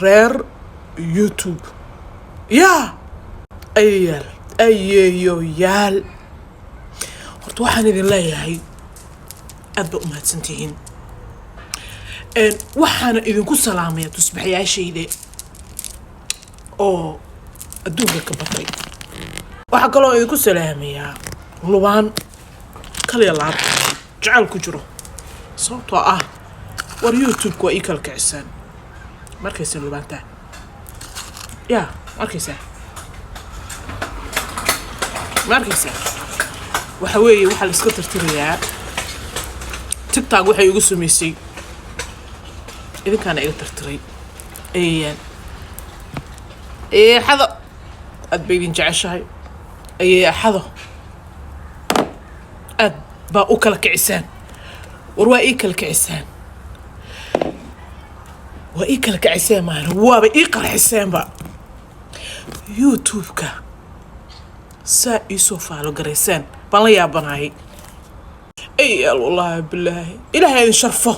reer YouTube يا أيال horta waxaan idin leeyahay aad ba u mahadsantihiin waxaana idinku salaamaya tusbaxyaashayda oo adduunka ka batay waxa kaloo idinku salaamayaa lubaan kaliya laab jacayl ku jiro sababtoo ah war YouTube waa ii kala kicsan markaysan lubaanta yaa markaysa waxa weeye waxa la iska tirtirayaa TikTok waxay igu sameysay idinkaana iga tirtiray xado aad bay idin jeceshahay xado aad baa u kala kicisaan war waa ii kala kicisaan maana waaba ii qarxiseenba YouTube-ka saa iisoo faalo garaysaan baan la yaabanahay wallaahi bilaahi ilaahay idin sharfo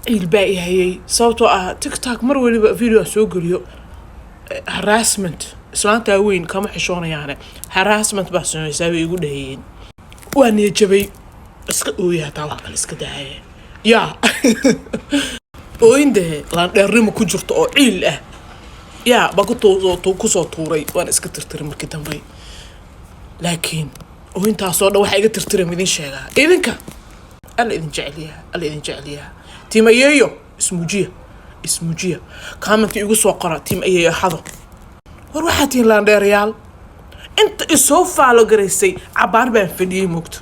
ciil baa i hayay sababtoo ah TikTok mar waliba video soo geliyo harassment islaanta weyn kama xishoonayaane harassment baa samaysaa way igu dhahayeen waa niyajabay iska ooyaa taa wax kale iska daaya yaa ooyinde laan dheernimo ku jirto oo ciil ah yaa baa ku soo tuuray waan iska tirtiray markii dambe laakiin ooyintaasoo dhan waxa iga tirtiray midin sheegaa idinka alla idin jeceliyaa tiim ayeeyo ismuujiya comment igu soo qora tiim ayeeyo xado war waxaa tiin laandheerayaal inta isoo faalo garaysay cabaar baan fadhiyey moogto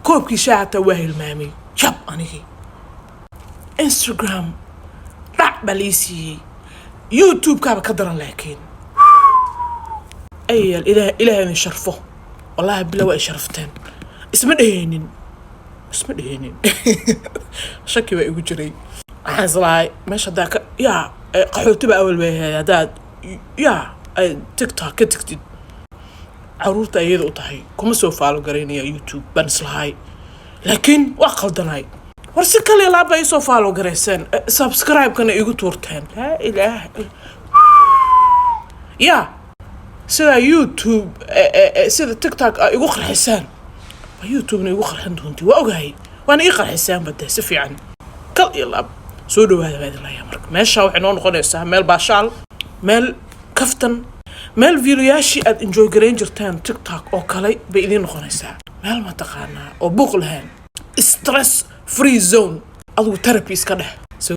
koobkii shaahataa waa hilmaamay jab anigii Instagram dhac baa lii siiyey YouTube-kaaba ka daran laakiin ilaahay idin sharfo wallaahi bila waa i sharafteen isma dheheenin shaki baa igu jiray waxaan islahay meesha haddaa qaxootiba awal bay ahayd haddaad TikTok ka tagtid caruurta iyada u tahay kuma soo faalo garaynaya YouTube baan islahay laakiin waa qaldanay war si kale laaba isoo faalo garayseen subscribe-kana igu tuurteen laa ilaaha sida YouTube sida TikTok igu qarxisaan ba YouTube-na igu qarxin doontii waa ogahay waana ii qarxisaan badda si fiican kal iyo laab soo dhawaada baad ilaahay marka meesha waxay noo noqonaysaa meel baashaal meel kaftan meel videoyaashii aad enjoy garayn jirtaan TikTok oo kale bay idin noqonaysaa meel ma taqaanaa oo buuq lahayn stress free zone adigu therapy iska dheh